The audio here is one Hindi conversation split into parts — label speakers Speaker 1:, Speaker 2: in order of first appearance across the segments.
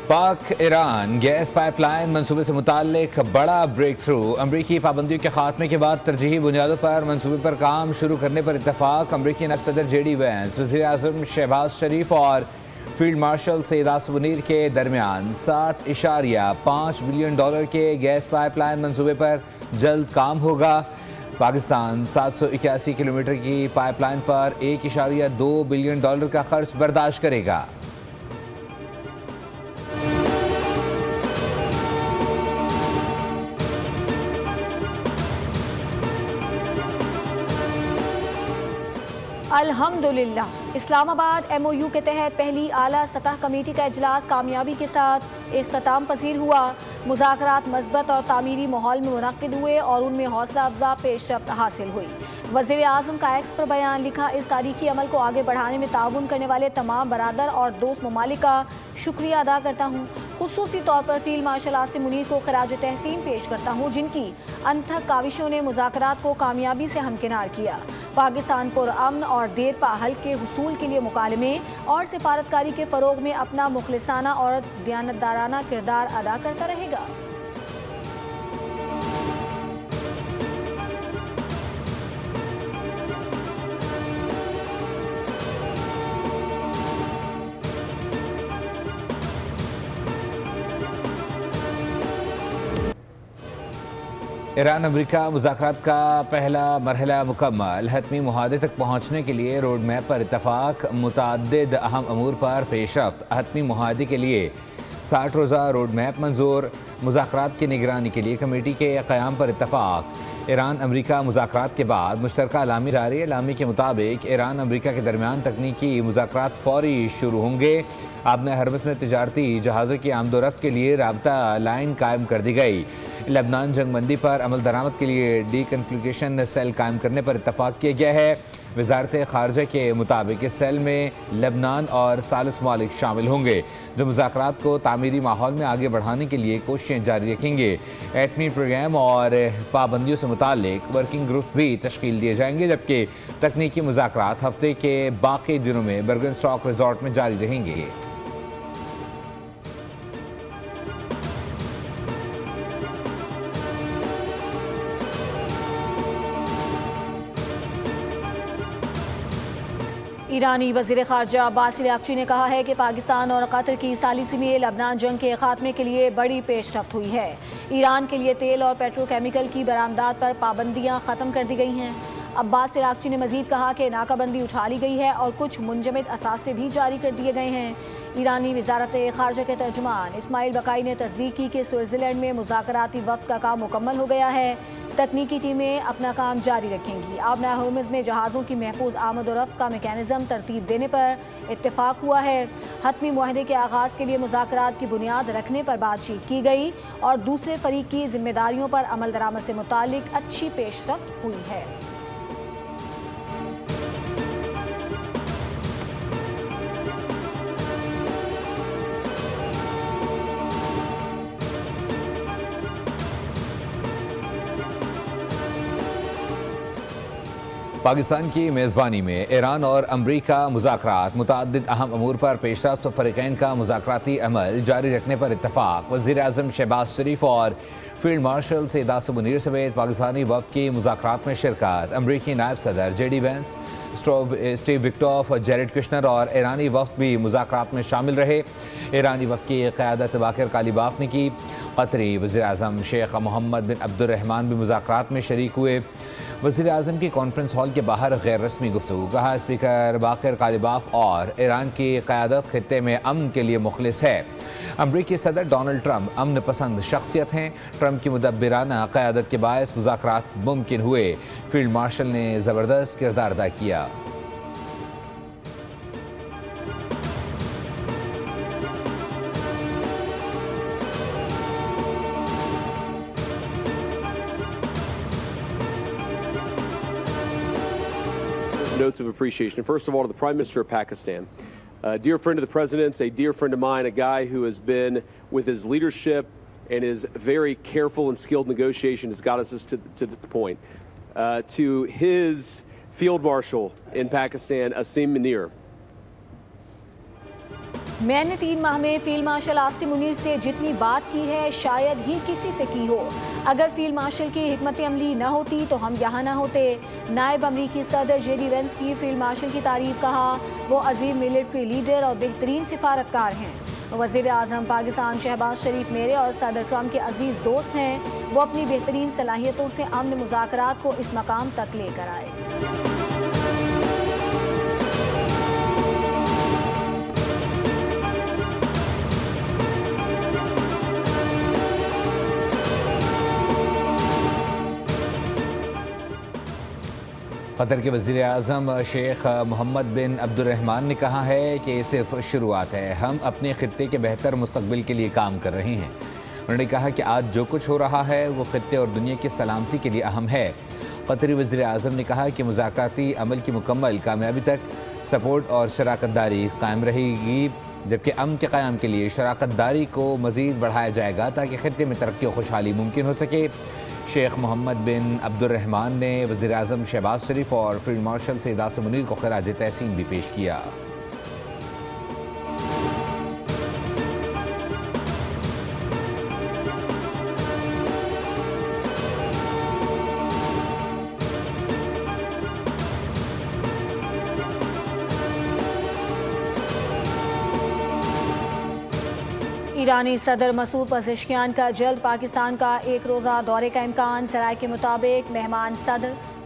Speaker 1: पाक ईरान गैस पाइपलाइन मंसूबे से मुताल्लिक बड़ा ब्रेक थ्रू। अमरीकी पाबंदियों के खात्मे के बाद तरजीही बुनियादों पर मंसूबे पर काम शुरू करने पर इतफाक। अमरीकी नायब सदर JD वैंस, वज़ीर आज़म शहबाज शरीफ और फील्ड मार्शल सईद आसिम मुनीर के दरमियान $7.5 बिलियन के गैस पाइपलाइन मंसूबे पर जल्द काम होगा। पाकिस्तान 781 किलोमीटर की पाइपलाइन पर $1.2 बिलियन का खर्च बर्दाश्त करेगा।
Speaker 2: अल्हम्दुलिल्लाह इस्लामाबाद MOU के तहत पहली आला सतह कमेटी का इजलास कामयाबी के साथ इख्तिताम पसीर हुआ। मुज़ाकरात मस्बत और तामीरी माहौल में मुनक्किद हुए और उनमें हौसला अफजा पेशरफ्त हासिल हुई। वज़ीर आज़म का एक्स पर बयान लिखा, इस तारीखी अमल को आगे बढ़ाने में ताउन करने वाले तमाम बरादर और दोस्त ममालिक का शुक्रिया अदा करता हूँ। खुसूसी तौर पर फील्ड मार्शल आसिम मुनीर को खराज तहसीन पेश करता हूँ, जिनकी अनथक काविशों ने मुज़ाकरात को कामयाबी से हमकिनार किया। पाकिस्तान पुरअमन और देरपा हल के हुसूल के लिए मुकालमे और सिफारतकारी के फ़रोग में अपना मुखलिसाना और दयानतदाराना किरदार अदा करता रहेगा।
Speaker 1: ईरान अमरीका मुज़ाकरात का पहला मरहला मुकम्मल। हतमी मुहादे तक पहुँचने के लिए रोड मैप पर इतफाक। मुतअद्दिद अहम अमूर पर पेशरफ्त। हतमी मुहादे के लिए 60 रोज़ा रोड मैप मंजूर। मुज़ाकरात की निगरानी के लिए कमेटी के क़याम पर इतफाक। ईरान अमरीका मुज़ाकरात के बाद मुश्तरका अलामी जारी। अलामी के मुताबिक ईरान अमरीका के दरमियान तकनीकी मुज़ाकरात फौरी शुरू होंगे। आबना हरमस में तिजारती जहाज़ों की आमदोरफ्त के लिए राबता लाइन कायम कर दी गई। लेबनान जंगबंदी पर अमल दरामद के लिए डीकन्फ्लिगेशन सेल कायम करने पर इतफाक किया गया है। वजारत खारजा के मुताबिक इस सेल में लेबनान और सालिस ममालिक शामिल होंगे, जो मुज़ाकरात को तामीरी माहौल में आगे बढ़ाने के लिए कोशिशें जारी रखेंगे। एटमी प्रोग्राम और पाबंदियों से मुतालिक वर्किंग ग्रुप भी तश्कील दिए जाएंगे, जबकि तकनीकी मुज़ाकरात हफ्ते के बाकी दिनों में बर्गनस्टॉक रिजॉर्ट में जारी रहेंगे।
Speaker 2: ईरानी वज़ीर ख़ारजा अब्बास अराग़ची ने कहा है कि पाकिस्तान और कतर की सालिसी में लबनान जंग के खात्मे के लिए बड़ी पेशरफ्त हुई है। ईरान के लिए तेल और पेट्रोकेमिकल की बरामदात पर पाबंदियाँ ख़त्म कर दी गई हैं। अब्बास अराग़ची ने मज़ीद कहा कि नाकाबंदी उठा ली गई है और कुछ मुंजमद असासे भी जारी कर दिए गए हैं। ईरानी वज़ारत ख़ारजा के तर्जुमान इस्माइल बकाई ने तस्दीक की कि स्विट्ज़रलैंड में मुज़ाकराती वफ़द का काम मुकम्मल हो गया है। तकनीकी टीमें अपना काम जारी रखेंगी। आबना हरमुज़ में जहाज़ों की महफूज आमद और रफ्त का मेकानिज़म तरतीब देने पर इत्तेफाक हुआ है। हतमी मुआहदे के आगाज़ के लिए मुज़ाकरात की बुनियाद रखने पर बातचीत की गई और दूसरे फरीक की जिम्मेदारियों पर अमल दरामद से मुतालिक अच्छी पेशरफ्त हुई है।
Speaker 1: पाकिस्तान की मेज़बानी में ईरान और अमरीका मुज़ाकरात। मुतअद्दिद अहम अमूर पर पेशरफ्त। फ़रीक़ैन का मुज़ाकराती अमल जारी रखने पर इत्तफ़ाक़। वज़ीर आज़म शहबाज शरीफ और फील्ड मार्शल सईद आसिम मुनीर समेत पाकिस्तानी वफ़द की मुज़ाकरात में शिरकत। अमरीकी नायब सदर JD वैंस, स्टीव विक्टॉफ, जेरेड कुशनर और ईरानी वफ़द भी मुज़ाकरात में शामिल रहे। ईरानी वफ़द की क़यादत बाक़िर कालिबाफ ने की। क़तरी वज़ीर आज़म शेख मोहम्मद बिन अब्दुर्रहमान भी मुज़ाकरात में शरीक हुए। वज़ीर आज़म की कॉन्फ्रेंस हॉल के बाहर गैर रस्मी गुफ्तगू। कहा, स्पीकर बाक़िर कालिबाफ और ईरान की क़यादत ख़ित्ते में अमन के लिए मुखलिस है। अमरीकी सदर डोनाल्ड ट्रंप अमन पसंद शख्सियत हैं। ट्रंप की मुदब्बिराना क़यादत के बायस मुज़ाकरात मुमकिन हुए। फील्ड मार्शल ने ज़बरदस्त किरदार अदा किया।
Speaker 3: Notes of appreciation. First of all, to the Prime Minister of Pakistan, a dear friend of the President's, a dear friend of mine, a guy who has been, with his leadership and his very careful and skilled negotiation, has got us to the point. To his Field Marshal in Pakistan, Asim Munir.
Speaker 2: मैंने 3 माह में फील्ड मार्शल आसिम मुनीर से जितनी बात की है शायद ही किसी से की हो। अगर फील्ड मार्शल की हिकमत अमली न होती तो हम यहाँ न होते। नायब अमरीकी सदर JD वेंस की फील्ड मार्शल की तारीफ, कहा वो अजीम मिलिट्री लीडर और बेहतरीन सिफारतकार हैं। वज़ीर आज़म पाकिस्तान शहबाज शरीफ मेरे और सदर ट्रम्प के अजीज़ दोस्त हैं। वो अपनी बेहतरीन सलाहियतों से अमन मुज़ाकरात को इस मकाम तक लेकर आए।
Speaker 1: कतर के वज़ीर आज़म शेख मोहम्मद बिन अब्दुर्रहमान ने कहा है कि ये सिर्फ शुरुआत है, हम अपने खित्ते के बेहतर मुस्तकबिल के लिए काम कर रहे हैं। उन्होंने कहा कि आज जो कुछ हो रहा है वो खित्ते और दुनिया की सलामती के लिए अहम है। कतरी वज़ीर आज़म ने कहा कि मुज़ाकराती अमल की मुकम्मल कामयाबी तक सपोर्ट और शराकतदारी कायम रहेगी, जबकि अमन के क़याम के लिए शराकतदारी को मज़ीद बढ़ाया जाएगा ताकि खित्ते में तरक्की और खुशहाली मुमकिन हो सके। शेख मोहम्मद बिन अब्दुर्रहमान ने वज़ीर आज़म शहबाज शरीफ और फील्ड मार्शल सैयद आसिम मुनीर को खिराज तहसीन भी पेश किया।
Speaker 2: ईरानी सदर मसूद पज़ेश्कियान का जल्द पाकिस्तान का एक रोज़ा दौरे का इम्कान। सराय के मुताबिक मेहमान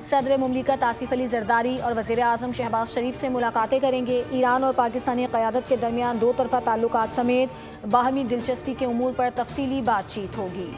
Speaker 2: सदर मुमलिकत आसिफ अली जरदारी और वज़ीर आज़म शहबाज शरीफ से मुलाकातें करेंगे। ईरान और पाकिस्तानी क़यादत के दरमियान दो तरफ़ा ताल्लुकात समेत बाहमी दिलचस्पी के उमूर पर तफसीली बातचीत होगी।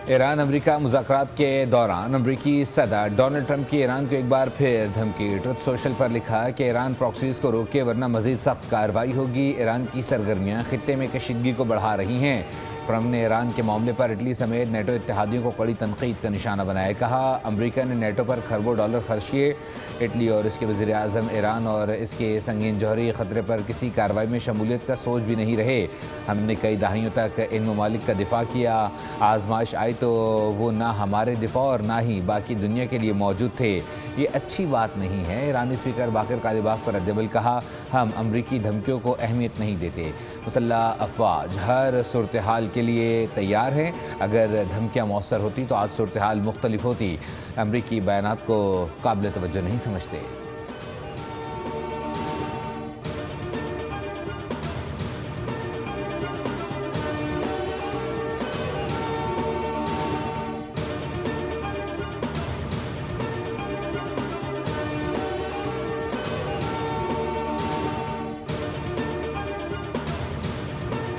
Speaker 1: ईरान अमेरिका मुज़ाकरात के दौरान अमेरिकी सदर डोनाल्ड ट्रंप की ईरान को एक बार फिर धमकी। ट्रुथ सोशल पर लिखा कि ईरान प्रॉक्सीज को रोके वरना मज़ीद सख्त कार्रवाई होगी। ईरान की सरगर्मियाँ खित्ते में कशीदगी को बढ़ा रही हैं। ट्रंप ने ईरान के मामले पर इटली समेत नेटो इत्तेहादियों को कड़ी तनकीद का निशाना बनाया। कहा अमेरिका ने नेटो पर खरबों डॉलर खर्च किए। इटली और इसके वज़ीर आज़म ईरान और इसके संगीन जौहरी ख़तरे पर किसी कार्रवाई में शमूलियत का सोच भी नहीं रहे। हमने कई दहाइयों तक इन ममालिक का दिफा किया। आजमाइश आई तो वो ना हमारे दिफा और ना ही बाकी दुनिया के लिए मौजूद थे। ये अच्छी बात नहीं है। ईरानी स्पीकर बाकर कालिबाफ पर रद्दअमल कहा हम अमरीकी धमकियों को अहमियत नहीं देते। मुसल्लह अफवाज हर सूरत हाल के लिए तैयार हैं। अगर धमकियाँ मौसर होती तो आज सूरत हाल मुख्तलिफ होती। अमरीकी बयानात को काबिल तवज्जो नहीं समझते।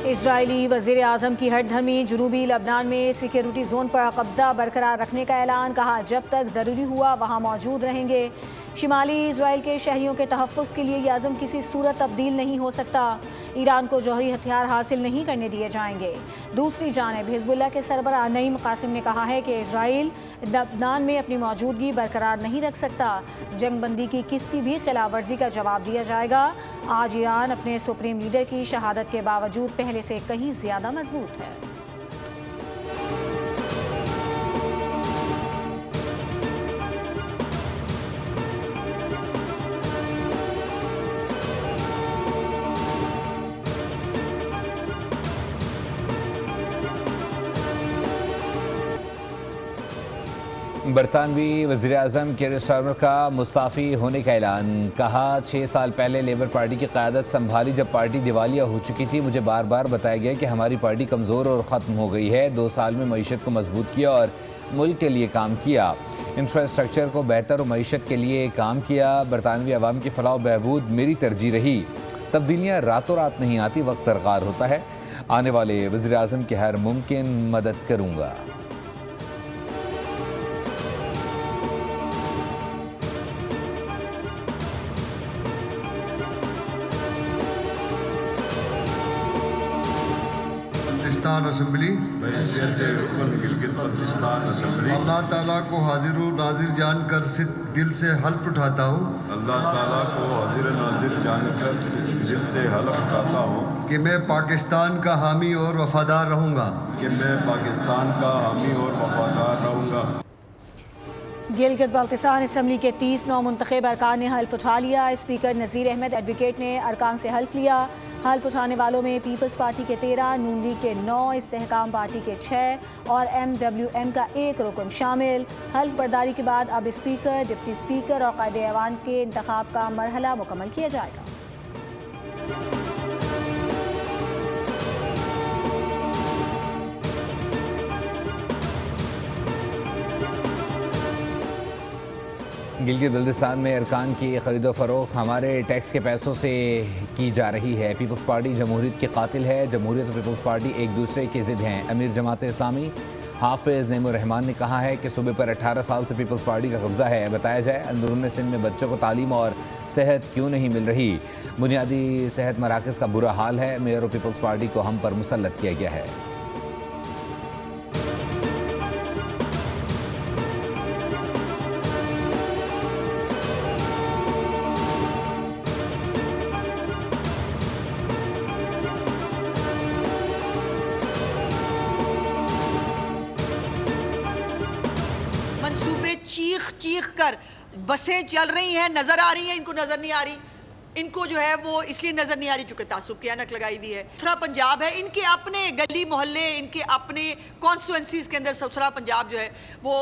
Speaker 2: इजरायली वज़ीर आज़म की हटधर्मी। जनूबी लबनान में सिक्योरिटी जोन पर कब्जा बरकरार रखने का ऐलान। कहा जब तक ज़रूरी हुआ वहाँ मौजूद रहेंगे। शिमाली इजराइल के शहरियों के तहफ़्फ़ुज़ के लिए ये आज़म किसी सूरत तब्दील नहीं हो सकता। ईरान को जौहरी हथियार हासिल नहीं करने दिए जाएंगे। दूसरी जानिब हिज़्बुल्लाह के सरबराह नईम कासिम ने कहा है कि इजराइल लबनान में अपनी मौजूदगी बरकरार नहीं रख सकता। जंगबंदी की किसी भी खिलाफ वर्जी का जवाब दिया जाएगा। आज ईरान अपने सुप्रीम लीडर की शहादत के बावजूद पहले से कहीं ज़्यादा मजबूत है।
Speaker 1: बरतानवी वज़ीर आज़म केयर स्टारमर का मुस्ताफ़ी होने का ऐलान। कहा 6 साल पहले लेबर पार्टी की क़यादत संभाली जब पार्टी दिवालिया हो चुकी थी। मुझे बार बार बताया गया कि हमारी पार्टी कमज़ोर और ख़त्म हो गई है। 2 साल में मईशत को मजबूत किया और मुल्क के लिए काम किया। इंफ्रास्ट्रक्चर को बेहतर और मईशत के लिए काम किया। बरतानवी अवाम की फलाह बहबूद मेरी तरजीह रही। तब्दीलियाँ रातों रात नहीं आती, वक्त दरकार होता है। आने वाले वज़ीर आज़म की हर मुमकिन मदद करूँगा।
Speaker 4: बल्तिस्तान असम्बली अल्लाह ताला को हाजिर नाजिर जानकर दिल से हल्फ उठाता हूँ
Speaker 5: अल्लाह ताला को हाजिर नाजिर जानकर दिल से हल्फ उठाता हूँ
Speaker 4: कि मैं पाकिस्तान का हामी और वफादार रहूँगा
Speaker 2: गिलगित बल्तिस्तान असम्बली के 30 नौ मुंतखब अरकान ने हल्फ उठा लिया। स्पीकर नज़ीर अहमद एडवोकेट ने अरकान से हल्फ लिया। हल्फ उठाने वालों में पीपल्स पार्टी के 13, नून लीग के 9, इस्तेहकाम पार्टी के 6 और MWM का 1 रुकन शामिल। हल्फ बर्दारी के बाद अब स्पीकर, डिप्टी स्पीकर और कायदे ऐवान के इंतखाब का मरहला मुकम्मल किया जाएगा।
Speaker 1: गिलगित बल्तिस्तान में अरकान की खरीदो फरोख्त हमारे टैक्स के पैसों से की जा रही है। पीपल्स पार्टी जमहूरियत के कातिल है। जमहूरियत और पीपल्स पार्टी एक दूसरे की ज़िद हैं। अमीर जमात इस्लामी हाफिज़ नईमुर रहमान ने कहा है कि सूबे पर 18 साल से पीपल्स पार्टी का कब्जा है। बताया जाए अंदरून सिंध में बच्चों को तालीम और सेहत क्यों नहीं मिल रही। बुनियादी सेहत मराकज़ का बुरा हाल है। मेयर और पीपल्स पार्टी को हम पर मुसल्लत किया गया है।
Speaker 6: मंसूबे चीख चीख कर बसें चल रही हैं, नजर आ रही हैं, इनको नजर नहीं आ रही। इनको जो है वो इसलिए नजर नहीं आ रही चूंकि तासुब की ऐनक लगाई हुई है। सुथरा पंजाब है, इनके अपने गली मोहल्ले, इनके अपने कॉन्स्टिट्यूएंसीज के अंदर सुथरा पंजाब जो है वो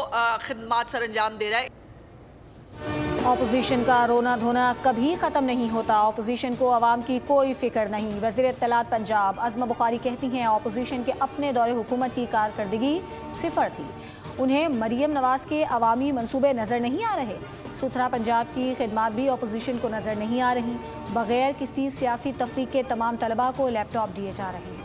Speaker 6: खिदमात सर अंजाम दे रहा है।
Speaker 2: ऑपोजिशन का रोना धोना कभी ख़त्म नहीं होता। ऑपोजिशन को आवाम की कोई फिक्र नहीं। वज़ीर इत्तलात पंजाब अज़मा बुखारी कहती हैं ऑपोजिशन के अपने दौरे हुकूमत की कारकर्दगी सिफर थी। उन्हें मरियम नवाज के अवामी मंसूबे नज़र नहीं आ रहे। सुथरा पंजाब की खिदमात भी ऑपोजिशन को नज़र नहीं आ रही। बगैर किसी सियासी तफरीक के तमाम तलबा को लैपटॉप दिए जा रहे हैं।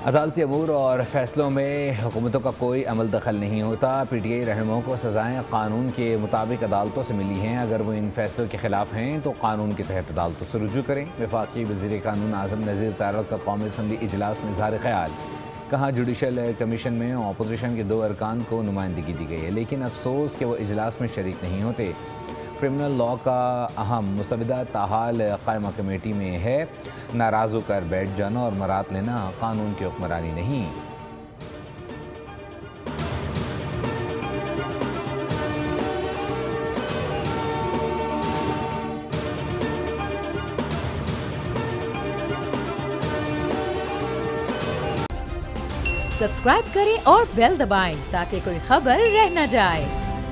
Speaker 1: अदालती अमूर और फैसलों में हुकूमतों का कोई अमल दखल नहीं होता। PTI रहनुमाओं को सज़ाएँ कानून के मुताबिक अदालतों से मिली हैं। अगर वो इन फैसलों के खिलाफ हैं तो कानून के तहत अदालतों से रुजू करें। वफाकी वज़ीर कानून आज़म नज़ीर तारक का कौमी असम्बली इजलास में इज़हार ख्याल। कहा जुडिशल कमीशन में अपोजिशन के 2 अरकान को नुमाइंदगी दी गई है, लेकिन अफसोस कि वो इजलास में शरीक नहीं होते। क्रिमिनल लॉ का अहम मुसविदा ताहाल कायमा कमेटी में है। नाराज़ होकर बैठ जाना और मरात लेना कानून की हुक्मरानी नहीं।
Speaker 7: सब्सक्राइब करें और बेल दबाएं ताकि कोई खबर रह न जाए।